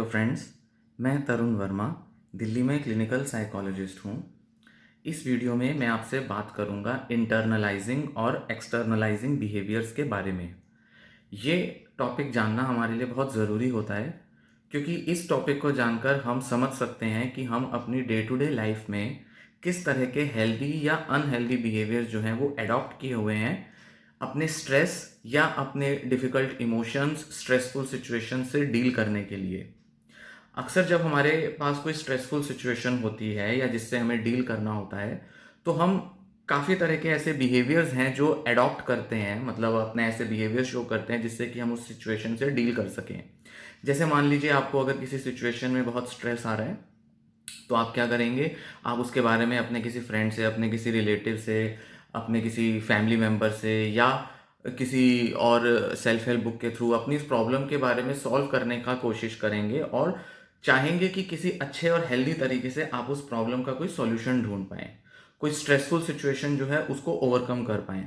Friends, मैं तरुण वर्मा दिल्ली में clinical psychologist हूँ। इस वीडियो में मैं आपसे बात करूँगा इंटरनलाइजिंग और एक्सटर्नलाइजिंग बिहेवियर्स के बारे में। ये टॉपिक जानना हमारे लिए बहुत ज़रूरी होता है क्योंकि इस टॉपिक को जानकर हम समझ सकते हैं कि हम अपनी डे टू डे लाइफ में किस तरह के हेल्दी या अनहेल्दी बिहेवियर जो हैं वो अडॉप्ट किए हुए हैं अपने स्ट्रेस या अपने डिफ़िकल्ट इमोशंस, स्ट्रेसफुल सिचुएशन से डील करने के लिए। अक्सर जब हमारे पास कोई स्ट्रेसफुल सिचुएशन होती है या जिससे हमें डील करना होता है, तो हम काफ़ी तरह के ऐसे बिहेवियर्स हैं जो अडॉप्ट करते हैं, मतलब अपने ऐसे बिहेवियर शो करते हैं जिससे कि हम उस सिचुएशन से डील कर सकें। जैसे मान लीजिए आपको अगर किसी सिचुएशन में बहुत स्ट्रेस आ रहा है, तो आप क्या करेंगे, आप उसके बारे में अपने किसी फ्रेंड से, अपने किसी रिलेटिव से, अपने किसी फैमिली मेम्बर से या किसी और सेल्फ हेल्प बुक के थ्रू अपनी इस प्रॉब्लम के बारे में सॉल्व करने का कोशिश करेंगे और चाहेंगे कि किसी अच्छे और हेल्दी तरीके से आप उस प्रॉब्लम का कोई सॉल्यूशन ढूंढ पाएँ, कोई स्ट्रेसफुल सिचुएशन जो है उसको ओवरकम कर पाएँ।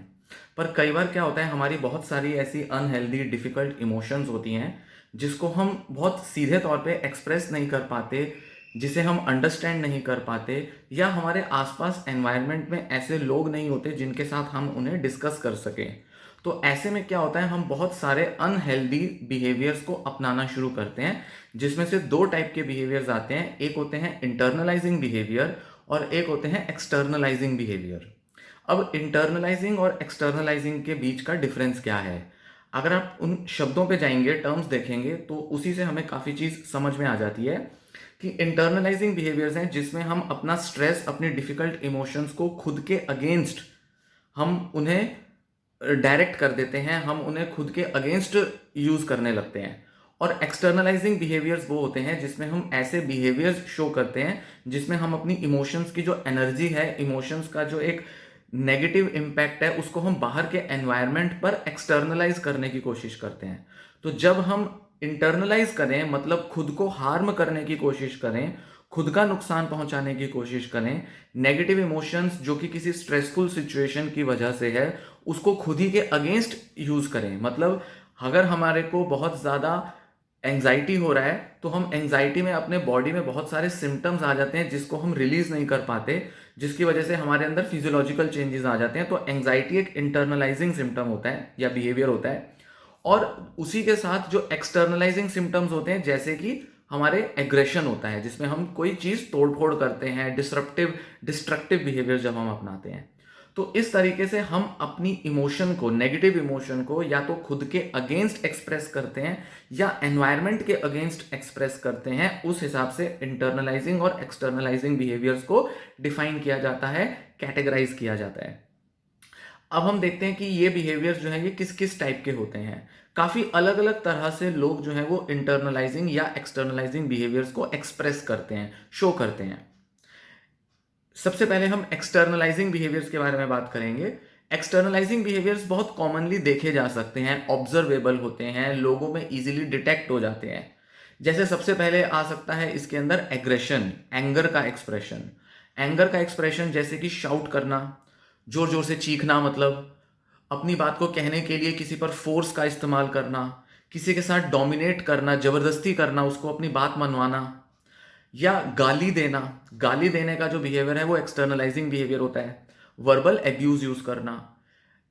पर कई बार क्या होता है, हमारी बहुत सारी ऐसी अनहेल्दी डिफ़िकल्ट इमोशंस होती हैं जिसको हम बहुत सीधे तौर पे एक्सप्रेस नहीं कर पाते, जिसे हम अंडरस्टैंड नहीं कर पाते, या हमारे आसपास एनवायरनमेंट में ऐसे लोग नहीं होते जिनके साथ हम उन्हें डिस्कस कर सकें। तो ऐसे में क्या होता है, हम बहुत सारे अनहेल्दी बिहेवियर्स को अपनाना शुरू करते हैं, जिसमें से दो टाइप के बिहेवियर्स आते हैं। एक होते हैं इंटरनलाइजिंग बिहेवियर और एक होते हैं एक्सटर्नलाइजिंग बिहेवियर। अब इंटरनलाइजिंग और एक्सटर्नलाइजिंग के बीच का डिफरेंस क्या है, अगर आप उन शब्दों पे जाएंगे, टर्म्स देखेंगे, तो उसी से हमें काफ़ी चीज़ समझ में आ जाती है कि इंटरनलाइजिंग बिहेवियर्स हैं जिसमें हम अपना स्ट्रेस, अपनी डिफ़िकल्ट इमोशंस को खुद के अगेंस्ट हम उन्हें डायरेक्ट कर देते हैं, हम उन्हें खुद के अगेंस्ट यूज़ करने लगते हैं। और एक्सटर्नलाइजिंग बिहेवियर्स वो होते हैं जिसमें हम ऐसे बिहेवियर्स शो करते हैं जिसमें हम अपनी इमोशंस की जो एनर्जी है, इमोशंस का जो एक नेगेटिव इम्पैक्ट है, उसको हम बाहर के एनवायरनमेंट पर एक्सटर्नलाइज करने की कोशिश करते हैं। तो जब हम इंटरनलाइज करें, मतलब खुद को हार्म करने की कोशिश करें, खुद का नुकसान पहुंचाने की कोशिश करें, नेगेटिव इमोशंस जो कि किसी स्ट्रेसफुल सिचुएशन की वजह से है उसको खुद ही के अगेंस्ट यूज करें। मतलब अगर हमारे को बहुत ज़्यादा एंजाइटी हो रहा है तो हम एंजाइटी में अपने बॉडी में बहुत सारे सिम्टम्स आ जाते हैं जिसको हम रिलीज नहीं कर पाते, जिसकी वजह से हमारे अंदर फिजियोलॉजिकल चेंजेस आ जाते हैं। तो एंजाइटी एक इंटरनलाइजिंग सिम्टम होता है या बिहेवियर होता है। और उसी के साथ जो एक्सटर्नलाइजिंग सिम्टम्स होते हैं, जैसे कि हमारे एग्रेशन होता है जिसमें हम कोई चीज़ तोड़फोड़ करते हैं, डिस्ट्रक्टिव बिहेवियर जब हम अपनाते हैं। तो इस तरीके से हम अपनी इमोशन को, नेगेटिव इमोशन को, या तो खुद के अगेंस्ट एक्सप्रेस करते हैं या एनवायरनमेंट के अगेंस्ट एक्सप्रेस करते हैं। उस हिसाब से इंटरनलाइजिंग और एक्सटर्नलाइजिंग बिहेवियर्स को डिफाइन किया जाता है, कैटेगराइज किया जाता है। अब हम देखते हैं कि ये बिहेवियर्स जो हैं ये किस किस टाइप के होते हैं। काफ़ी अलग अलग तरह से लोग जो हैं वो इंटरनलाइजिंग या एक्सटर्नलाइजिंग बिहेवियर्स को एक्सप्रेस करते हैं, शो करते हैं। सबसे पहले हम एक्सटर्नलाइजिंग बिहेवियर्स के बारे में बात करेंगे। एक्सटर्नलाइजिंग बिहेवियर्स बहुत कॉमनली देखे जा सकते हैं, ऑब्जर्वेबल होते हैं, लोगों में इजीली डिटेक्ट हो जाते हैं। जैसे सबसे पहले आ सकता है इसके अंदर एग्रेशन, एंगर का एक्सप्रेशन। एंगर का एक्सप्रेशन जैसे कि शाउट करना, जोर जोर से चीखना, मतलब अपनी बात को कहने के लिए किसी पर फोर्स का इस्तेमाल करना, किसी के साथ डोमिनेट करना, जबरदस्ती करना, उसको अपनी बात मनवाना, या गाली देना। गाली देने का जो बिहेवियर है वो एक्सटर्नलाइजिंग बिहेवियर होता है। वर्बल एब्यूज यूज करना,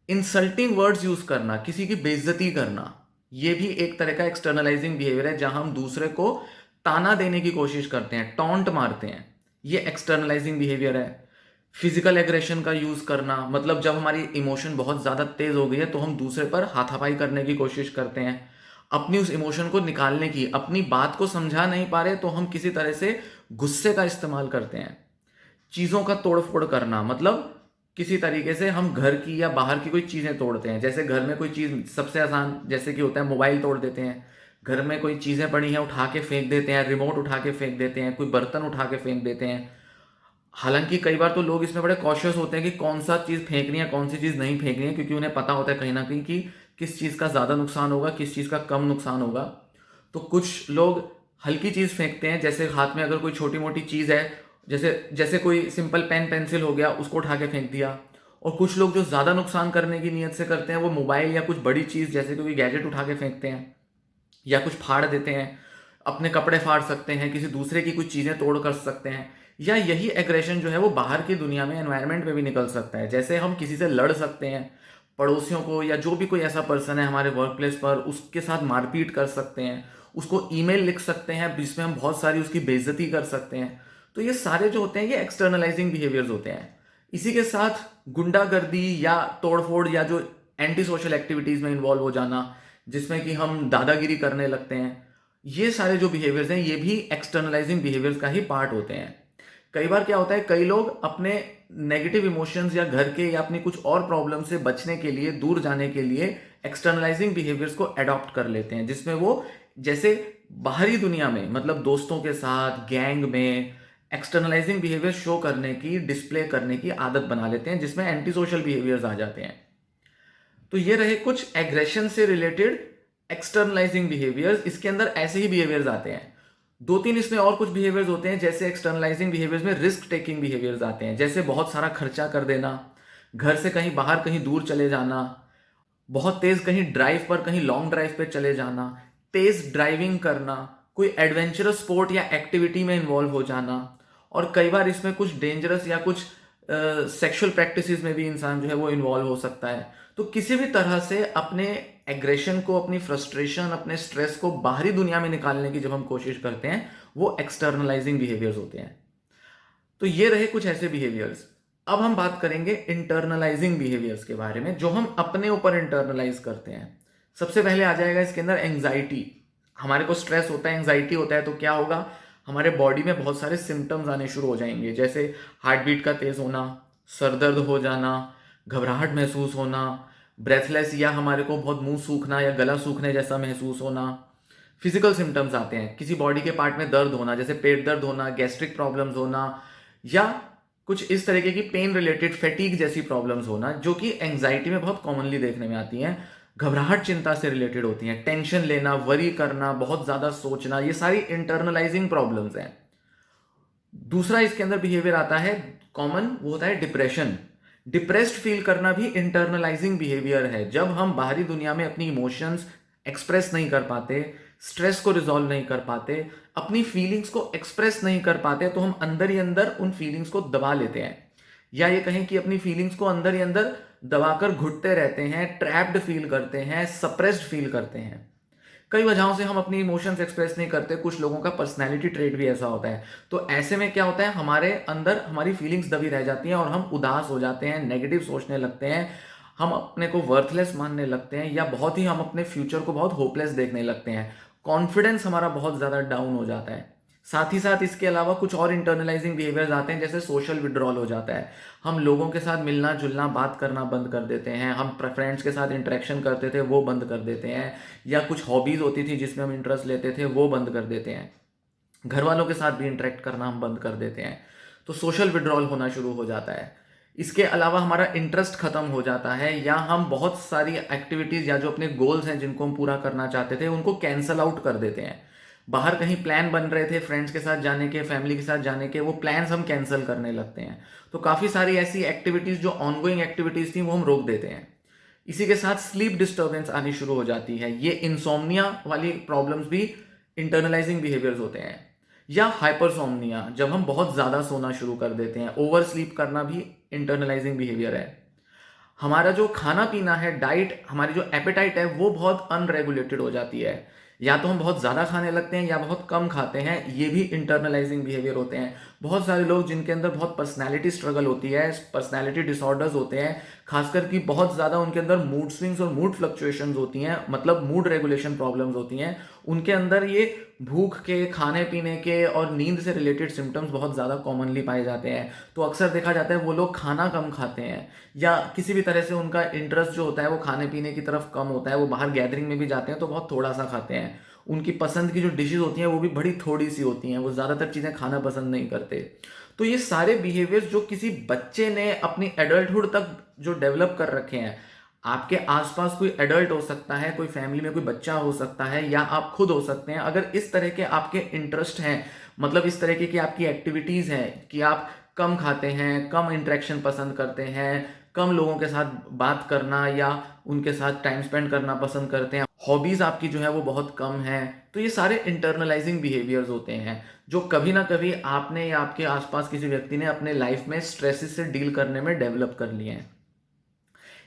इंसल्टिंग वर्ड्स यूज करना, किसी की बेइज्जती करना, ये भी एक तरह का एक्सटर्नलाइजिंग बिहेवियर है जहां हम दूसरे को ताना देने की कोशिश करते हैं, टॉन्ट मारते हैं। ये एक्सटर्नलाइजिंग बिहेवियर है। फिजिकल एग्रेशन का यूज करना, मतलब जब हमारी इमोशन बहुत ज्यादा तेज हो गई है तो हम दूसरे पर हाथापाई करने की कोशिश करते हैं, अपनी उस इमोशन को निकालने की। अपनी बात को समझा नहीं पा रहे तो हम किसी तरह से गुस्से का इस्तेमाल करते हैं। चीज़ों का तोड़फोड़ करना, मतलब किसी तरीके से हम घर की या बाहर की कोई चीज़ें तोड़ते हैं। जैसे घर में कोई चीज़, सबसे आसान जैसे कि होता है मोबाइल तोड़ देते हैं, घर में कोई चीज़ें पड़ी हैं उठा के फेंक देते हैं, रिमोट उठा के फेंक देते हैं, कोई बर्तन उठा के फेंक देते हैं। हालांकि कई बार तो लोग इसमें बड़े कॉशियस होते हैं कि कौन सा चीज़ फेंकनी है, कौन सी चीज़ नहीं फेंकनी है, क्योंकि उन्हें पता होता है कहीं ना कहीं कि किस चीज़ का ज़्यादा नुकसान होगा, किस चीज़ का कम नुकसान होगा। तो कुछ लोग हल्की चीज़ फेंकते हैं, जैसे हाथ में अगर कोई छोटी मोटी चीज़ है, जैसे जैसे कोई सिंपल पेन पेंसिल हो गया, उसको उठा के फेंक दिया। और कुछ लोग जो ज़्यादा नुकसान करने की नीयत से करते हैं वो मोबाइल या कुछ बड़ी चीज़ जैसे कोई गैजेट उठा के फेंकते हैं या कुछ फाड़ देते हैं। अपने कपड़े फाड़ सकते हैं, किसी दूसरे की कुछ चीज़ें तोड़ कर सकते हैं, या यही एग्रेशन जो है वो बाहर की दुनिया में, एनवायरनमेंट में भी निकल सकता है। जैसे हम किसी से लड़ सकते हैं, पड़ोसियों को या जो भी कोई ऐसा पर्सन है हमारे वर्क प्लेस पर, उसके साथ मारपीट कर सकते हैं, उसको ईमेल लिख सकते हैं जिसमें हम बहुत सारी उसकी बेइज्जती कर सकते हैं। तो ये सारे जो होते हैं ये एक्सटर्नलाइजिंग बिहेवियर्स होते हैं। इसी के साथ गुंडागर्दी या तोड़फोड़ या जो एंटी सोशल एक्टिविटीज़ में इन्वॉल्व हो जाना, जिसमें कि हम दादागिरी करने लगते हैं, ये सारे जो बिहेवियर्स हैं ये भी एक्सटर्नलाइजिंग बिहेवियर्स का ही पार्ट होते हैं। कई बार क्या होता है, कई लोग अपने नेगेटिव इमोशंस या घर के या अपनी कुछ और प्रॉब्लम से बचने के लिए, दूर जाने के लिए एक्सटर्नलाइजिंग बिहेवियर्स को अडॉप्ट कर लेते हैं, जिसमें वो जैसे बाहरी दुनिया में, मतलब दोस्तों के साथ, गैंग में एक्सटर्नलाइजिंग बिहेवियर शो करने की, डिस्प्ले करने की आदत बना लेते हैं, जिसमें एंटी सोशल बिहेवियर्स आ जाते हैं। तो ये रहे कुछ एग्रेशन से रिलेटेड एक्सटर्नलाइजिंग बिहेवियर्स। इसके अंदर ऐसे ही बिहेवियर्स आते हैं। दो तीन इसमें और कुछ बिहेवियर्स होते हैं, जैसे एक्सटर्नलाइजिंग बिहेवियर्स में रिस्क टेकिंग बिहेवियर्स आते हैं, जैसे बहुत सारा खर्चा कर देना, घर से कहीं बाहर कहीं दूर चले जाना, बहुत तेज कहीं ड्राइव पर, कहीं लॉन्ग ड्राइव पे चले जाना, तेज ड्राइविंग करना, कोई एडवेंचरस स्पोर्ट या एक्टिविटी में इन्वॉल्व हो जाना, और कई बार इसमें कुछ डेंजरस या कुछ सेक्सुअल प्रैक्टिसेस में भी इंसान जो है वो इन्वॉल्व हो सकता है। तो किसी भी तरह से अपने एग्रेशन को, अपनी फ्रस्ट्रेशन, अपने स्ट्रेस को बाहरी दुनिया में निकालने की जब हम कोशिश करते हैं, वो एक्सटर्नलाइजिंग बिहेवियर्स होते हैं। तो ये रहे कुछ ऐसे बिहेवियर्स। अब हम बात करेंगे इंटरनलाइजिंग बिहेवियर्स के बारे में, जो हम अपने ऊपर इंटरनलाइज करते हैं। सबसे पहले आ जाएगा इसके अंदर एंग्जाइटी। हमारे को स्ट्रेस होता है, एंग्जाइटी होता है, तो क्या होगा, हमारे बॉडी में बहुत सारे सिम्टम्स आने शुरू हो जाएंगे, जैसे हार्ट बीट का तेज होना, सर दर्द हो जाना, घबराहट महसूस होना, ब्रेथलेस, या हमारे को बहुत मुंह सूखना या गला सूखने जैसा महसूस होना। फिजिकल सिम्टम्स आते हैं, किसी बॉडी के पार्ट में दर्द होना, जैसे पेट दर्द होना, गैस्ट्रिक प्रॉब्लम्स होना, या कुछ इस तरीके की पेन रिलेटेड फैटीग जैसी प्रॉब्लम्स होना, जो कि एंग्जाइटी में बहुत कॉमनली देखने में आती हैं। घबराहट चिंता से रिलेटेड होती हैं, टेंशन लेना, वरी करना, बहुत ज़्यादा सोचना, ये सारी इंटरनलाइजिंग प्रॉब्लम्स हैं। दूसरा इसके अंदर बिहेवियर आता है कॉमन, वो होता है डिप्रेशन। डिप्रेस्ड फील करना भी इंटरनलाइजिंग बिहेवियर है। जब हम बाहरी दुनिया में अपनी इमोशंस एक्सप्रेस नहीं कर पाते, स्ट्रेस को रिजॉल्व नहीं कर पाते, अपनी फीलिंग्स को एक्सप्रेस नहीं कर पाते, तो हम अंदर ही अंदर उन फीलिंग्स को दबा लेते हैं, या ये कहें कि अपनी फीलिंग्स को अंदर ही अंदर दबाकर घुटते रहते हैं, ट्रैप्ड फील करते हैं, सप्रेस्ड फील करते हैं। कई वजहों से हम अपनी इमोशंस एक्सप्रेस नहीं करते। कुछ लोगों का पर्सनैलिटी ट्रेट भी ऐसा होता है। तो ऐसे में क्या होता है, हमारे अंदर हमारी फीलिंग्स दबी रह जाती हैं और हम उदास हो जाते हैं, नेगेटिव सोचने लगते हैं, हम अपने को वर्थलेस मानने लगते हैं, या बहुत ही हम अपने फ्यूचर को बहुत होपलेस देखने लगते हैं। कॉन्फिडेंस हमारा बहुत ज़्यादा डाउन हो जाता है। साथ ही साथ इसके अलावा कुछ और इंटरनलाइजिंग बिहेवियर्स आते हैं, जैसे सोशल विड्रॉल हो जाता है। हम लोगों के साथ मिलना जुलना, बात करना बंद कर देते हैं। हम फ्रेंड्स के साथ इंटरेक्शन करते थे, वो बंद कर देते हैं, या कुछ हॉबीज़ होती थी जिसमें हम इंटरेस्ट लेते थे, वो बंद कर देते हैं। घर वालों के साथ भी इंटरेक्ट करना हम बंद कर देते हैं। तो सोशल विड्रॉल होना शुरू हो जाता है। इसके अलावा हमारा इंटरेस्ट खत्म हो जाता है, या हम बहुत सारी एक्टिविटीज़ या जो अपने गोल्स हैं जिनको हम पूरा करना चाहते थे, उनको कैंसल आउट कर देते हैं। बाहर कहीं प्लान बन रहे थे फ्रेंड्स के साथ जाने के, फैमिली के साथ जाने के, वो प्लान्स हम कैंसिल करने लगते हैं। तो काफ़ी सारी ऐसी एक्टिविटीज़ जो ऑनगोइंग एक्टिविटीज़ थी वो हम रोक देते हैं। इसी के साथ स्लीप डिस्टर्बेंस आनी शुरू हो जाती है। ये इंसोम्निया वाली प्रॉब्लम्स भी इंटरनलाइजिंग बिहेवियर्स होते हैं। या हाइपरसोम्निया, जब हम बहुत ज़्यादा सोना शुरू कर देते हैं। ओवर स्लीप करना भी इंटरनलाइजिंग बिहेवियर है। हमारा जो खाना पीना है, डाइट, हमारी जो एपेटाइट है, वो बहुत अनरेगुलेटेड हो जाती है। या तो हम बहुत ज़्यादा खाने लगते हैं या बहुत कम खाते हैं, ये भी इंटरनलाइजिंग बिहेवियर होते हैं। बहुत सारे लोग जिनके अंदर बहुत पर्सनैलिटी स्ट्रगल होती है, पर्सनैलिटी डिसऑर्डर्स होते हैं, खासकर कि बहुत ज़्यादा उनके अंदर मूड स्विंग्स और मूड फ्लक्चुएशंस होती हैं, मतलब मूड रेगुलेशन प्रॉब्लम्स होती हैं। उनके अंदर ये भूख के, खाने पीने के और नींद से रिलेटेड सिम्टम्स बहुत ज़्यादा कॉमनली पाए जाते हैं। तो अक्सर देखा जाता है वो लोग खाना कम खाते हैं, या किसी भी तरह से उनका इंटरेस्ट जो होता है वो खाने पीने की तरफ कम होता है। वो बाहर गैदरिंग में भी जाते हैं तो बहुत थोड़ा सा खाते हैं। उनकी पसंद की जो डिशेज होती हैं वो भी बड़ी थोड़ी सी होती हैं। वो ज़्यादातर चीज़ें खाना पसंद नहीं करते। तो ये सारे बिहेवियर्स जो किसी बच्चे ने अपनी एडल्टहुड तक जो डेवलप कर रखे हैं, आपके आसपास कोई एडल्ट हो सकता है, कोई फैमिली में कोई बच्चा हो सकता है, या आप खुद हो सकते हैं। अगर इस तरह के आपके इंटरेस्ट हैं, मतलब इस तरीके की आपकी एक्टिविटीज़ हैं कि आप कम खाते हैं, कम इंटरेक्शन पसंद करते हैं, कम लोगों के साथ बात करना या उनके साथ टाइम स्पेंड करना पसंद करते हैं, हॉबीज़ आपकी जो है वो बहुत कम है, तो ये सारे इंटरनलाइजिंग बिहेवियर्स होते हैं जो कभी ना कभी आपने या आपके आसपास किसी व्यक्ति ने अपने लाइफ में स्ट्रेसेस से डील करने में डेवलप कर लिए हैं।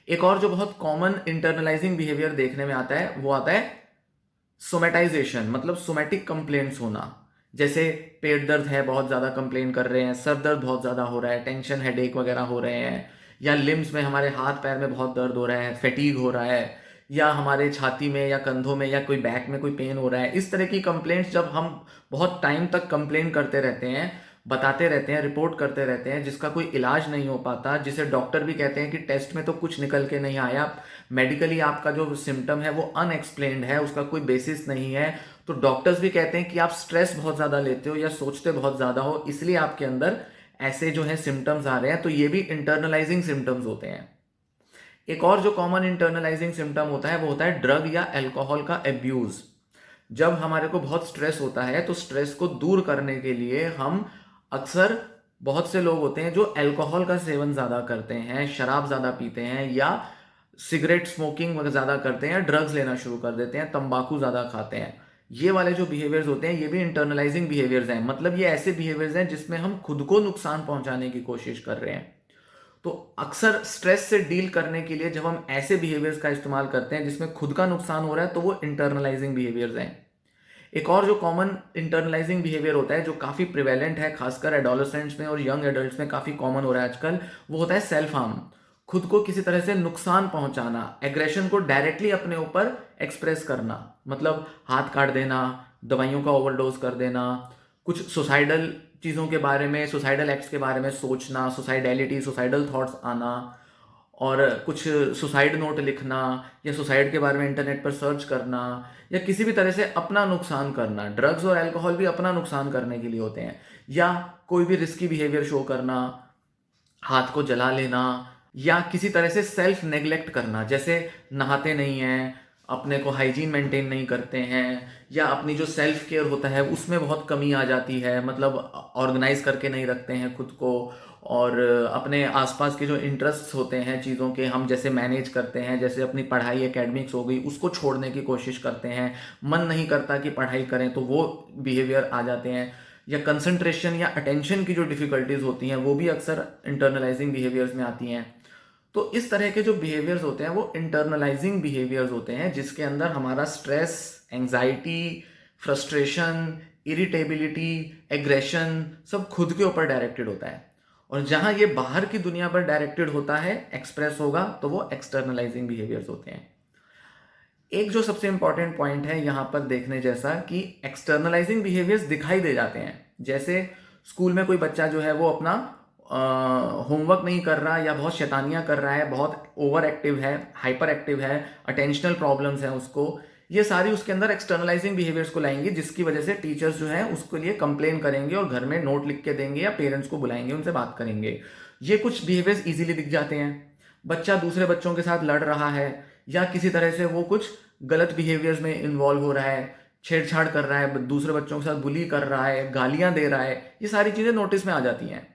एक और जो बहुत कॉमन इंटरनलाइजिंग बिहेवियर देखने में आता है वो आता है सोमेटाइजेशन, मतलब सोमेटिक कंप्लेंट्स होना। जैसे पेट दर्द है, बहुत ज़्यादा कंप्लेन कर रहे हैं, सर दर्द बहुत ज़्यादा हो रहा है, टेंशन हेडेक वगैरह हो रहे हैं, या लिम्स में हमारे हाथ पैर में बहुत दर्द हो रहा है, फैटीग हो रहा है, या हमारे छाती में या कंधों में या कोई बैक में कोई पेन हो रहा है। इस तरह की कंप्लेंट्स जब हम बहुत टाइम तक कंप्लेन करते रहते हैं, बताते रहते हैं, रिपोर्ट करते रहते हैं, जिसका कोई इलाज नहीं हो पाता, जिसे डॉक्टर भी कहते हैं कि टेस्ट में तो कुछ निकल के नहीं आया, मेडिकली आपका जो सिम्टम है वो अनएक्सप्लेन्ड है, उसका कोई बेसिस नहीं है, तो डॉक्टर्स भी कहते हैं कि आप स्ट्रेस बहुत ज़्यादा लेते हो या सोचते बहुत ज़्यादा हो, इसलिए आपके अंदर ऐसे जो है सिम्टम्स आ रहे हैं। तो ये भी इंटरनलाइजिंग सिम्टम्स होते हैं। एक और जो कॉमन इंटरनलाइजिंग सिम्टम होता है वो होता है ड्रग या अल्कोहल का एब्यूज़। जब हमारे को बहुत स्ट्रेस होता है तो स्ट्रेस को दूर करने के लिए हम अक्सर, बहुत से लोग होते हैं जो अल्कोहल का सेवन ज़्यादा करते हैं, शराब ज़्यादा पीते हैं, या सिगरेट स्मोकिंग ज़्यादा करते हैं, ड्रग्स लेना शुरू कर देते हैं, तंबाकू ज़्यादा खाते हैं। ये वाले जो बिहेवियर्स होते हैं ये भी इंटरनलाइजिंग बिहेवियर्स हैं, मतलब ये ऐसे बिहेवियर्स हैं जिसमें हम खुद को नुकसान पहुंचाने की कोशिश कर रहे हैं। तो अक्सर स्ट्रेस से डील करने के लिए जब हम ऐसे बिहेवियर्स का इस्तेमाल करते हैं जिसमें खुद का नुकसान हो रहा है तो वो इंटरनलाइजिंग बिहेवियर्स हैं। एक और जो कॉमन इंटरनलाइजिंग बिहेवियर होता है जो काफ़ी प्रिवेलेंट है, खासकर एडोलेसेंट्स में और यंग एडल्ट्स में काफ़ी कॉमन हो रहा है आजकल, वो होता है सेल्फ हार्म। खुद को किसी तरह से नुकसान पहुंचाना, एग्रेशन को डायरेक्टली अपने ऊपर एक्सप्रेस करना, मतलब हाथ काट देना, दवाइयों का ओवरडोज कर देना, कुछ सुसाइडल चीज़ों के बारे में, सुसाइडल एक्ट्स के बारे में सोचना, सुसाइडैलिटी, सुसाइडल थॉट्स आना, और कुछ सुसाइड नोट लिखना, या सुसाइड के बारे में इंटरनेट पर सर्च करना, या किसी भी तरह से अपना नुकसान करना। ड्रग्स और अल्कोहल भी अपना नुकसान करने के लिए होते हैं। या कोई भी रिस्की बिहेवियर शो करना, हाथ को जला लेना, या किसी तरह से सेल्फ नेग्लेक्ट करना, जैसे नहाते नहीं हैं, अपने को हाइजीन मेंटेन नहीं करते हैं, या अपनी जो सेल्फ केयर होता है उसमें बहुत कमी आ जाती है, मतलब ऑर्गेनाइज करके नहीं रखते हैं खुद को, और अपने आसपास के जो इंटरेस्ट्स होते हैं चीज़ों के, हम जैसे मैनेज करते हैं, जैसे अपनी पढ़ाई एकेडमिक्स हो गई उसको छोड़ने की कोशिश करते हैं, मन नहीं करता कि पढ़ाई करें, तो वो बिहेवियर आ जाते हैं। या कंसंट्रेशन या अटेंशन की जो डिफ़िकल्टीज होती हैं वो भी अक्सर इंटरनलाइजिंग बिहेवियर्स में आती हैं। तो इस तरह के जो बिहेवियर्स होते हैं वो इंटरनलाइजिंग बिहेवियर्स होते हैं, जिसके अंदर हमारा stress, anxiety, frustration, irritability, aggression सब खुद के ऊपर डायरेक्टेड होता है। और जहां ये बाहर की दुनिया पर डायरेक्टेड होता है, एक्सप्रेस होगा, तो वो एक्सटर्नलाइजिंग बिहेवियर्स होते हैं। एक जो सबसे इंपॉर्टेंट पॉइंट है यहाँ पर देखने जैसा, कि एक्सटर्नलाइजिंग बिहेवियर्स दिखाई दे जाते हैं। जैसे स्कूल में कोई बच्चा जो है वो अपना होमवर्क नहीं कर रहा, या बहुत शैतानियाँ कर रहा है, बहुत ओवर एक्टिव है, हाइपर एक्टिव है, अटेंशनल प्रॉब्लम्स हैं उसको, ये सारी उसके अंदर एक्सटर्नलाइजिंग बिहेवियर्स को लाएंगी, जिसकी वजह से टीचर्स जो है उसके लिए कंप्लेन करेंगे और घर में नोट लिख के देंगे, या पेरेंट्स को बुलाएंगे, उनसे बात करेंगे। ये कुछ बिहेवियर्स इजीली दिख जाते हैं। बच्चा दूसरे बच्चों के साथ लड़ रहा है, या किसी तरह से वो कुछ गलत बिहेवियर्स में इन्वॉल्व हो रहा है, छेड़छाड़ कर रहा है, दूसरे बच्चों के साथ बुली कर रहा है, गालियां दे रहा है, ये सारी चीज़ें नोटिस में आ जाती हैं।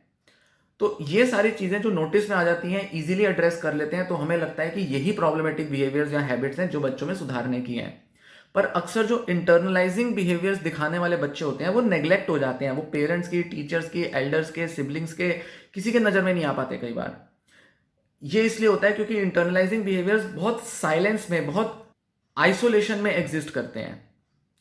तो ये सारी चीज़ें जो नोटिस में आ जाती हैं, इजीली एड्रेस कर लेते हैं, तो हमें लगता है कि यही प्रॉब्लमेटिक बिहेवियर्स या हैबिट्स हैं जो बच्चों में सुधारने की हैं। पर अक्सर जो इंटरनलाइजिंग बिहेवियर्स दिखाने वाले बच्चे होते हैं वो नेग्लेक्ट हो जाते हैं, वो पेरेंट्स की, टीचर्स की, एल्डर्स के, सिबलिंग्स के, किसी के नज़र में नहीं आ पाते कई बार। ये इसलिए होता है क्योंकि इंटरनलाइजिंग बिहेवियर्स बहुत साइलेंस में, बहुत आइसोलेशन में एग्जिस्ट करते हैं।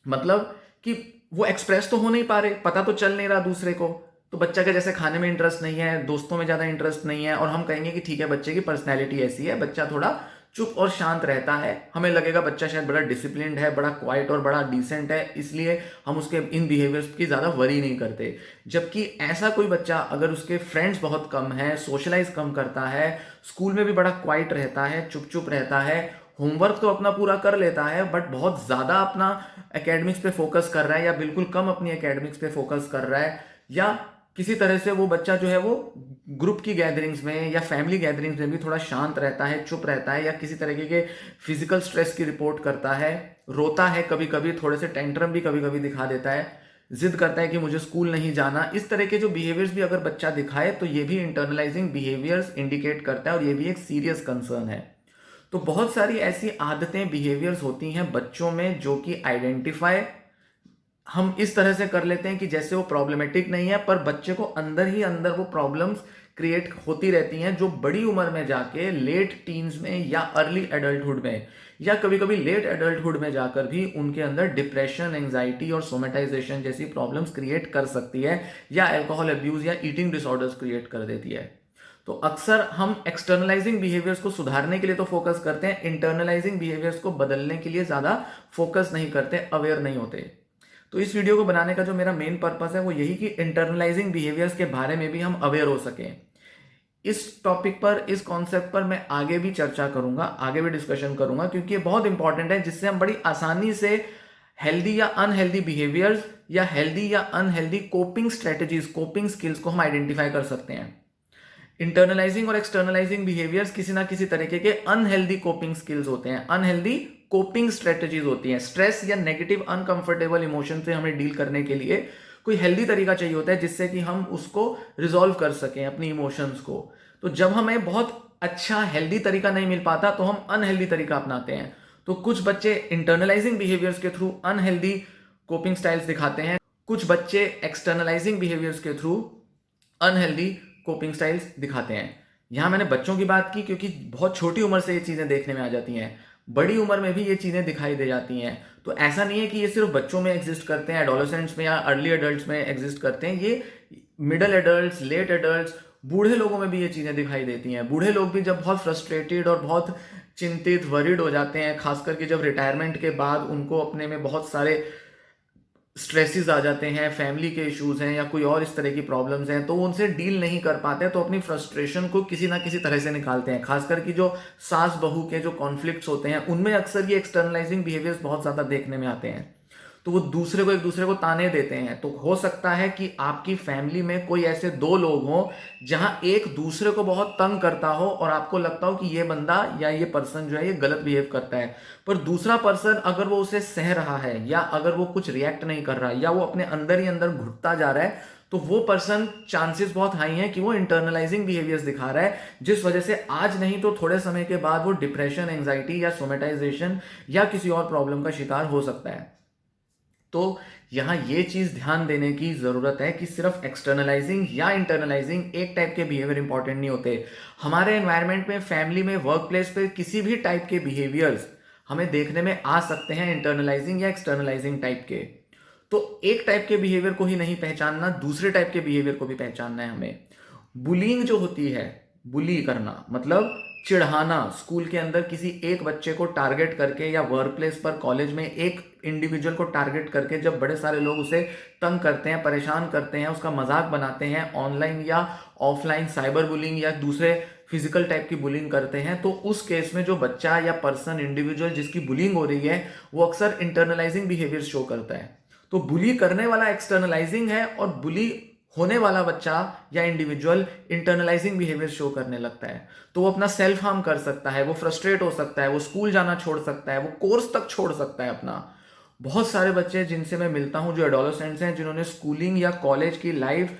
मतलब कि वो एक्सप्रेस तो हो नहीं पा रहे, पता तो चल नहीं रहा दूसरे को, तो बच्चा के जैसे खाने में इंटरेस्ट नहीं है, दोस्तों में ज़्यादा इंटरेस्ट नहीं है, और हम कहेंगे कि ठीक है बच्चे की पर्सनैलिटी ऐसी है, बच्चा थोड़ा चुप और शांत रहता है, हमें लगेगा बच्चा शायद बड़ा डिसिप्लिन्ड है, बड़ा क्वाइट और बड़ा डिसेंट है, इसलिए हम उसके इन बिहेवियर्स की ज़्यादा वरी नहीं करते। जबकि ऐसा कोई बच्चा, अगर उसके फ्रेंड्स बहुत कम है, सोशलाइज कम करता है, स्कूल में भी बड़ा क्वाइट रहता है, चुप चुप रहता है, होमवर्क तो अपना पूरा कर लेता है, बट बहुत ज़्यादा अपना एकेडमिक्स पे फोकस कर रहा है, या बिल्कुल कम अपनी एकेडमिक्स पे फोकस कर रहा है, या किसी तरह से वो बच्चा जो है वो ग्रुप की गैदरिंग्स में या फैमिली गैदरिंग्स में भी थोड़ा शांत रहता है, चुप रहता है, या किसी तरीके के फिजिकल स्ट्रेस की रिपोर्ट करता है, रोता है कभी कभी, थोड़े से टेंट्रम भी कभी कभी दिखा देता है, जिद करता है कि मुझे स्कूल नहीं जाना, इस तरह के जो बिहेवियर्स भी अगर बच्चा दिखाए तो ये भी इंटरनलाइजिंग बिहेवियर्स इंडिकेट करता है, और ये भी एक सीरियस कंसर्न है। तो बहुत सारी ऐसी आदतें, बिहेवियर्स होती हैं बच्चों में जो कि आइडेंटिफाई हम इस तरह से कर लेते हैं कि जैसे वो प्रॉब्लमेटिक नहीं है, पर बच्चे को अंदर ही अंदर वो प्रॉब्लम्स क्रिएट होती रहती हैं, जो बड़ी उम्र में जाके लेट टीन्स में या अर्ली एडल्टहुड में या कभी कभी लेट एडल्टहुड में जाकर भी उनके अंदर डिप्रेशन, एंजाइटी और सोमेटाइजेशन जैसी प्रॉब्लम्स क्रिएट कर सकती है, या अल्कोहल अब्यूज या ईटिंग डिसऑर्डर्स क्रिएट कर देती है। तो अक्सर हम एक्सटर्नलाइजिंग बिहेवियर्स को सुधारने के लिए तो फोकस करते हैं, इंटरनलाइजिंग बिहेवियर्स को बदलने के लिए ज़्यादा फोकस नहीं करते, अवेयर नहीं होते। तो इस वीडियो को बनाने का जो मेरा मेन पर्पस है वो यही कि इंटरनलाइजिंग बिहेवियर्स के बारे में भी हम अवेयर हो सकें। इस टॉपिक पर, इस कॉन्सेप्ट पर मैं आगे भी चर्चा करूंगा, आगे भी डिस्कशन करूंगा, क्योंकि ये बहुत इंपॉर्टेंट है, जिससे हम बड़ी आसानी से हेल्दी या अनहेल्दी बिहेवियर्स या हेल्दी या unhealthy coping strategies, coping skills को हम आइडेंटिफाई कर सकते हैं। इंटरनलाइजिंग और एक्सटर्नलाइजिंग बिहेवियर्स किसी ना किसी तरीके के अनहेल्दी कोपिंग स्किल्स होते हैं, अनहेल्दी कोपिंग स्ट्रेटजीज होती हैं। स्ट्रेस या नेगेटिव अनकंफर्टेबल इमोशन से हमें डील करने के लिए कोई हेल्दी तरीका चाहिए होता है, जिससे कि हम उसको रिजॉल्व कर सकें, अपनी इमोशंस को। तो जब हमें बहुत अच्छा हेल्दी तरीका नहीं मिल पाता तो हम अनहेल्दी तरीका अपनाते हैं। तो कुछ बच्चे इंटरनलाइजिंग बिहेवियर्स के थ्रू अनहेल्दी कोपिंग स्टाइल्स दिखाते हैं, कुछ बच्चे एक्सटर्नलाइजिंग बिहेवियर्स के थ्रू अनहेल्दी कोपिंग स्टाइल्स दिखाते हैं। यहां मैंने बच्चों की बात की क्योंकि बहुत छोटी उम्र से ये चीजें देखने में आ जाती हैं, बड़ी उम्र में भी ये चीजें दिखाई दे जाती हैं। तो ऐसा नहीं है कि ये सिर्फ बच्चों में एग्जिस्ट करते हैं, एडोलेसेंट्स में या अर्ली एडल्ट्स में एग्जिस्ट करते हैं, ये मिडिल एडल्ट्स, लेट एडल्ट्स, बूढ़े लोगों में भी ये चीजें दिखाई देती हैं। बूढ़े लोग भी जब बहुत फ्रस्ट्रेटेड और बहुत चिंतित, वरीड हो जाते हैं, खास करके जब रिटायरमेंट के बाद उनको अपने में बहुत सारे स्ट्रेसेस आ जाते हैं, फैमिली के इश्यूज हैं या कोई और इस तरह की प्रॉब्लम्स हैं, तो वो उनसे डील नहीं कर पाते, तो अपनी फ्रस्ट्रेशन को किसी ना किसी तरह से निकालते हैं। खासकर कि जो सास बहू के जो कॉन्फ्लिक्ट्स होते हैं उनमें अक्सर ये एक्सटर्नलाइजिंग बिहेवियर्स बहुत ज़्यादा देखने में आते हैं। तो वो एक दूसरे को ताने देते हैं। तो हो सकता है कि आपकी फैमिली में कोई ऐसे दो लोग हों जहां एक दूसरे को बहुत तंग करता हो और आपको लगता हो कि ये बंदा या ये पर्सन जो है ये गलत बिहेव करता है, पर दूसरा पर्सन अगर वो उसे सह रहा है या अगर वो कुछ रिएक्ट नहीं कर रहा या वो अपने अंदर ही अंदर घुटता जा रहा है, तो वो पर्सन चांसेस बहुत हाई हैं कि वो इंटरनलाइजिंग बिहेवियर्स दिखा रहा है, जिस वजह से आज नहीं तो थोड़े समय के बाद वो डिप्रेशन, एंजाइटी या सोमेटाइजेशन या किसी और प्रॉब्लम का शिकार हो सकता है। तो यहां ये चीज ध्यान देने की जरूरत है कि सिर्फ एक्सटर्नलाइजिंग या इंटरनलाइजिंग एक टाइप के बिहेवियर इंपॉर्टेंट नहीं होते। हमारे एनवायरनमेंट में, फैमिली में, वर्क प्लेस पे किसी भी टाइप के बिहेवियर्स हमें देखने में आ सकते हैं, इंटरनलाइजिंग या एक्सटर्नलाइजिंग टाइप के। तो एक टाइप के बिहेवियर को ही नहीं पहचानना, दूसरे टाइप के बिहेवियर को भी पहचानना है हमें। बुलिंग जो होती है, बुली करना मतलब चिढ़ाना, स्कूल के अंदर किसी एक बच्चे को टारगेट करके या वर्क प्लेस पर, कॉलेज में एक इंडिविजुअल को टारगेट करके जब बड़े सारे लोग उसे तंग करते हैं, परेशान करते हैं, उसका मजाक बनाते हैं, ऑनलाइन या ऑफलाइन साइबर बुलिंग या दूसरे फिजिकल टाइप की बुलिंग करते हैं, तो उस केस में जो बच्चा या पर्सन, इंडिविजुअल जिसकी बुलिंग हो रही है वो अक्सर इंटरनलाइजिंग बिहेवियर शो करता है। तो बुली करने वाला एक्सटर्नलाइजिंग है और बुली होने वाला बच्चा या इंडिविजुअल इंटरनलाइजिंग बिहेवियर शो करने लगता है। तो वो अपना सेल्फ हार्म कर सकता है, वो फ्रस्ट्रेट हो सकता है, वो स्कूल जाना छोड़ सकता है, वो कोर्स तक छोड़ सकता है अपना। बहुत सारे बच्चे जिनसे मैं मिलता हूं, जो एडोलेसेंट्स हैं, जिन्होंने स्कूलिंग या कॉलेज की लाइफ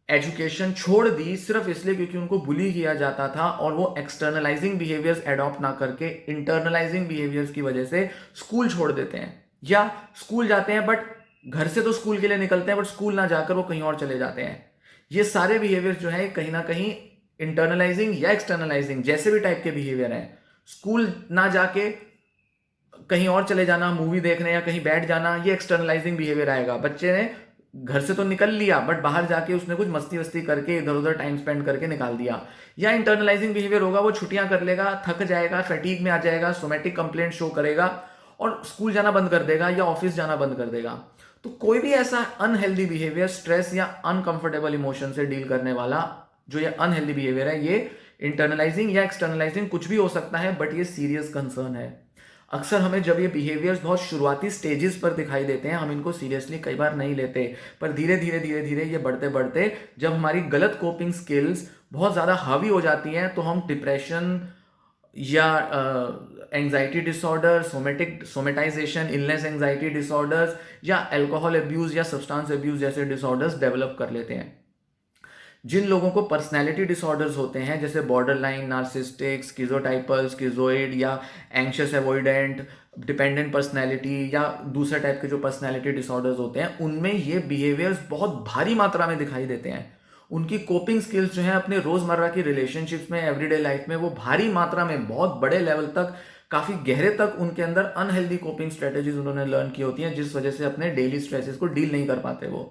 एजुकेशन छोड़ दी सिर्फ इसलिए क्योंकि उनको बुली किया जाता था, और वो एक्सटर्नलाइजिंग बिहेवियर्स एडॉप्ट ना करके इंटरनलाइजिंग बिहेवियर्स की वजह से स्कूल छोड़ देते हैं, या स्कूल जाते हैं बट घर से तो स्कूल के लिए निकलते हैं बट स्कूल ना जाकर वो कहीं और चले जाते हैं। ये सारे बिहेवियर जो है कहीं ना कहीं इंटरनलाइजिंग या एक्सटर्नलाइजिंग जैसे भी टाइप के बिहेवियर हैं। स्कूल ना जाके कहीं और चले जाना, मूवी देखने या कहीं बैठ जाना, ये एक्सटर्नलाइजिंग बिहेवियर आएगा। बच्चे ने घर से तो निकल लिया बट बाहर जाके उसने कुछ मस्ती वस्ती करके इधर उधर टाइम स्पेंड करके निकाल दिया। या इंटरनलाइजिंग बिहेवियर होगा, वो छुट्टियां कर लेगा, थक जाएगा, फैटीग में आ जाएगा, सोमेटिक कंप्लेंट शो करेगा और स्कूल जाना बंद कर देगा या ऑफिस जाना बंद कर देगा। तो कोई भी ऐसा अनहेल्दी बिहेवियर, स्ट्रेस या अनकंफर्टेबल इमोशन से डील करने वाला जो ये अनहेल्दी बिहेवियर है, ये इंटरनलाइजिंग या एक्सटर्नलाइजिंग कुछ भी हो सकता है, बट ये सीरियस कंसर्न है। अक्सर हमें जब ये बिहेवियर्स बहुत शुरुआती स्टेजेस पर दिखाई देते हैं, हम इनको सीरियसली कई बार नहीं लेते, पर धीरे धीरे ये बढ़ते बढ़ते जब हमारी गलत कोपिंग स्किल्स बहुत ज़्यादा हावी हो जाती हैं, तो हम डिप्रेशन या anxiety disorder, somatisation, illness anxiety disorders या अल्कोहल अब्यूज या सब्सटेंस अब्यूज जैसे डिसऑर्डर्स डेवलप कर लेते हैं। जिन लोगों को पर्सनैलिटी डिसऑर्डर्स होते हैं जैसे बॉर्डरलाइन, नार्सिस्टिक, स्किज़ोटाइपल, स्किज़ोइड या एंग्शियस एवॉइडेंट, डिपेंडेंट पर्सनैलिटी या दूसरे टाइप के जो पर्सनैलिटी डिसऑर्डर्स होते हैं, उनमें ये बिहेवियर्स बहुत भारी मात्रा में दिखाई देते हैं। उनकी कोपिंग स्किल्स जो है अपने रोज़मर्रा की रिलेशनशिप्स में, एवरीडे लाइफ में, वो भारी मात्रा में बहुत बड़े लेवल तक, काफ़ी गहरे तक उनके अंदर अनहेल्दी कोपिंग स्ट्रेटेजीज उन्होंने लर्न की होती हैं, जिस वजह से अपने डेली स्ट्रेसेस को डील नहीं कर पाते वो।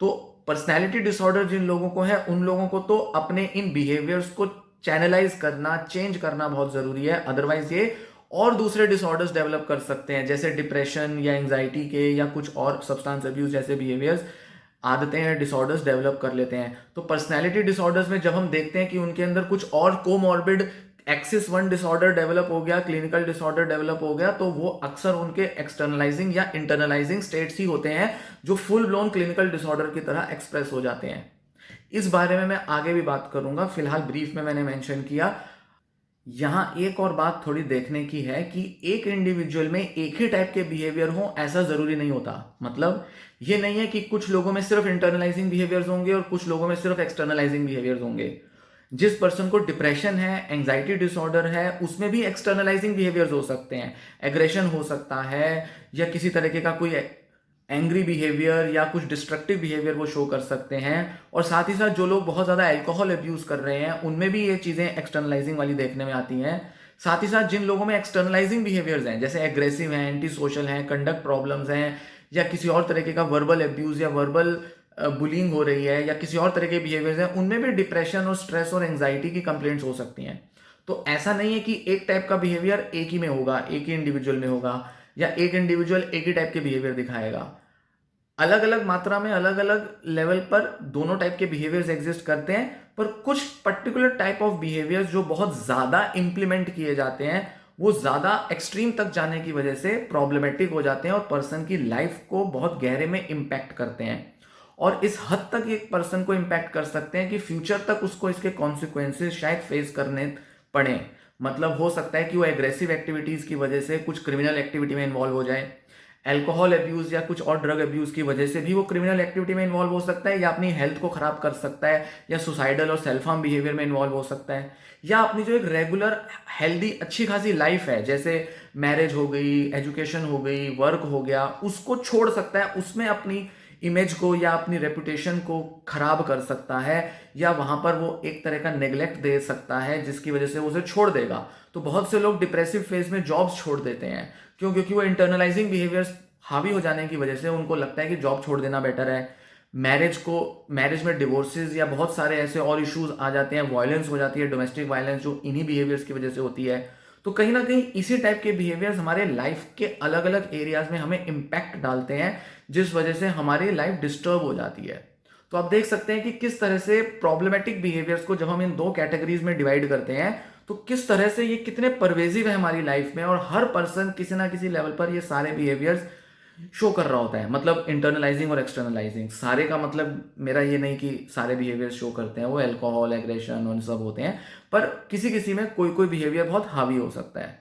तो पर्सनैलिटी डिसऑर्डर जिन लोगों को है, उन लोगों को तो अपने इन बिहेवियर्स को चैनलाइज करना, चेंज करना बहुत ज़रूरी है। अदरवाइज ये और दूसरे डिसऑर्डर्स डेवलप कर सकते हैं, जैसे डिप्रेशन या एंग्जाइटी के या कुछ और सब्सटेंस अब्यूज जैसे बिहेवियर्स, आदतें या डिसऑर्डर्स डेवलप कर लेते हैं। तो पर्सनैलिटी डिसऑर्डर्स में जब हम देखते हैं कि उनके अंदर कुछ और कोमॉर्बिड एक्सिस 1 डिसऑर्डर डेवलप हो गया, क्लिनिकल डिसऑर्डर डेवलप हो गया, तो वो अक्सर उनके एक्सटर्नलाइजिंग या इंटरनलाइजिंग स्टेट्स ही होते हैं जो फुल ब्लोन क्लिनिकल डिसऑर्डर की तरह एक्सप्रेस हो जाते हैं। इस बारे में मैं आगे भी बात करूंगा, फिलहाल ब्रीफ में मैंने मेंशन किया। यहां एक और बात थोड़ी देखने की है कि एक इंडिविजुअल में एक ही टाइप के बिहेवियर हो ऐसा जरूरी नहीं होता। मतलब ये नहीं है कि कुछ लोगों में सिर्फ इंटरनलाइजिंग बिहेवियर्स होंगे और कुछ लोगों में सिर्फ एक्सटर्नलाइजिंग बिहेवियर्स होंगे। जिस पर्सन को डिप्रेशन है, एंग्जाइटी डिसऑर्डर है, उसमें भी एक्सटर्नलाइजिंग बिहेवियर्स हो सकते हैं। एग्रेशन हो सकता है या किसी तरीके का कोई एंग्री बिहेवियर या कुछ डिस्ट्रक्टिव बिहेवियर वो शो कर सकते हैं। और साथ ही साथ जो लोग बहुत ज़्यादा अल्कोहल अब्यूज कर रहे हैं, उनमें भी ये चीज़ें एक्सटर्नलाइजिंग वाली देखने में आती हैं। साथ ही साथ जिन लोगों में एक्सटर्नलाइजिंग बिहेवियर्स हैं, जैसे एग्रेसिव हैं, एंटी सोशल हैं, कंडक्ट प्रॉब्लम्स हैं, या किसी और तरीके का वर्बल अब्यूज या वर्बल बुलिंग हो रही है, या किसी और तरह के बिहेवियर्स हैं, उनमें भी डिप्रेशन और स्ट्रेस और एंग्जाइटी की कंप्लेंट्स हो सकती हैं। तो ऐसा नहीं है कि एक टाइप का बिहेवियर एक ही में होगा, एक ही इंडिविजुअल में होगा, या एक इंडिविजुअल एक ही टाइप के बिहेवियर दिखाएगा। अलग अलग मात्रा में, अलग अलग लेवल पर दोनों टाइप के बिहेवियर्स एग्जिस्ट करते हैं, पर कुछ पर्टिकुलर टाइप ऑफ बिहेवियर्स जो बहुत ज्यादा इंप्लीमेंट किए जाते हैं, वो ज्यादा एक्सट्रीम तक जाने की वजह से प्रॉब्लमेटिक हो जाते हैं और पर्सन की लाइफ को बहुत गहरे में इंपैक्ट करते हैं। और इस हद तक एक पर्सन को इंपैक्ट कर सकते हैं कि फ्यूचर तक उसको इसके कॉन्सिक्वेंसेस शायद फेस करने पड़े। मतलब हो सकता है कि वो एग्रेसिव एक्टिविटीज की वजह से कुछ क्रिमिनल एक्टिविटी में इन्वॉल्व हो जाए, अल्कोहल अब्यूज या कुछ और ड्रग अब्यूज की वजह से भी वो क्रिमिनल एक्टिविटी में इन्वॉल्व हो सकता है, या अपनी हेल्थ को खराब कर सकता है, या सुसाइडल और सेल्फ हार्म बिहेवियर में इन्वॉल्व हो सकता है, या अपनी जो एक रेगुलर हेल्दी अच्छी खासी लाइफ है, जैसे मैरिज हो गई, एजुकेशन हो गई, वर्क हो गया, उसको छोड़ सकता है, उसमें अपनी इमेज को या अपनी रेपुटेशन को खराब कर सकता है, या वहां पर वो एक तरह का नेग्लेक्ट दे सकता है जिसकी वजह से वो उसे छोड़ देगा। तो बहुत से लोग डिप्रेसिव फेज में जॉब्स छोड़ देते हैं, क्यों? क्योंकि वो इंटरनलाइजिंग बिहेवियर्स हावी हो जाने की वजह से उनको लगता है कि जॉब छोड़ देना बेटर है। मैरिज में डिवोर्सेज या बहुत सारे ऐसे और इश्यूज आ जाते हैं, वायलेंस हो जाती है, डोमेस्टिक वायलेंस, जो इन्हीं बिहेवियर्स की वजह से होती है। तो कहीं ना कहीं इसी टाइप के बिहेवियर्स हमारे लाइफ के अलग अलग एरियाज में हमें इम्पैक्ट डालते हैं, जिस वजह से हमारी लाइफ डिस्टर्ब हो जाती है। तो आप देख सकते हैं कि किस तरह से प्रॉब्लमेटिक बिहेवियर्स को जब हम इन दो कैटेगरीज में डिवाइड करते हैं, तो किस तरह से ये कितने परवेजिव है हमारी लाइफ में, और हर पर्सन किसी ना किसी लेवल पर ये सारे बिहेवियर्स शो कर रहा होता है। मतलब इंटरनलाइजिंग और एक्सटर्नलाइजिंग, सारे का मतलब मेरा ये नहीं कि सारे बिहेवियर शो करते हैं, वो अल्कोहल, एग्रेशन और सब होते हैं, पर किसी किसी में कोई कोई बिहेवियर बहुत हावी हो सकता है,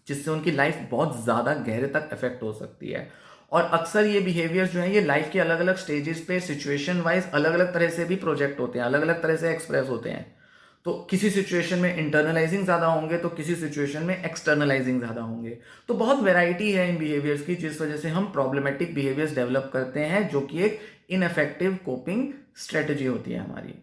जिससे उनकी लाइफ बहुत ज़्यादा गहरे तक इफेक्ट हो सकती है। और अक्सर ये बिहेवियर्स जो है ये लाइफ के अलग अलग स्टेजेस पे सिचुएशन वाइज अलग अलग तरह से भी प्रोजेक्ट होते हैं, अलग अलग तरह से एक्सप्रेस होते हैं। तो किसी सिचुएशन में इंटरनलाइजिंग ज़्यादा होंगे, तो किसी सिचुएशन में एक्सटर्नलाइजिंग ज़्यादा होंगे। तो बहुत वैरायटी है इन बिहेवियर्स की, जिस वजह से हम प्रॉब्लमेटिक बिहेवियर्स डेवलप करते हैं, जो कि एक इनइफेक्टिव कोपिंग स्ट्रेटजी होती है हमारी।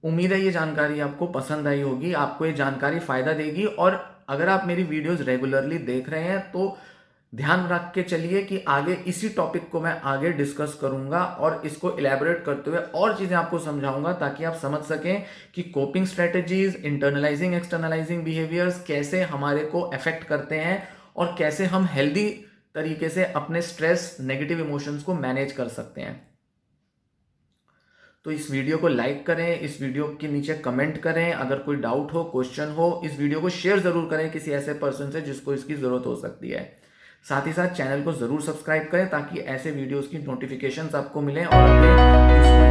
उम्मीद है ये जानकारी आपको पसंद आई होगी, आपको ये जानकारी फ़ायदा देगी। और अगर आप मेरी वीडियोस रेगुलरली देख रहे हैं तो ध्यान रख के चलिए कि आगे इसी टॉपिक को मैं आगे डिस्कस करूंगा और इसको इलेबोरेट करते हुए और चीज़ें आपको समझाऊंगा, ताकि आप समझ सकें कि कोपिंग स्ट्रेटजीज, इंटरनलाइजिंग एक्सटर्नलाइजिंग बिहेवियर्स कैसे हमारे को अफेक्ट करते हैं, और कैसे हम हेल्दी तरीके से अपने स्ट्रेस, नेगेटिव इमोशंस को मैनेज कर सकते हैं। तो इस वीडियो को लाइक करें, इस वीडियो के नीचे कमेंट करें, अगर कोई डाउट हो, क्वेश्चन हो, इस वीडियो को शेयर जरूर करें किसी ऐसे पर्सन से जिसको इसकी ज़रूरत हो सकती है। साथ ही साथ चैनल को ज़रूर सब्सक्राइब करें, ताकि ऐसे वीडियोस की नोटिफिकेशंस आपको मिलें और अपने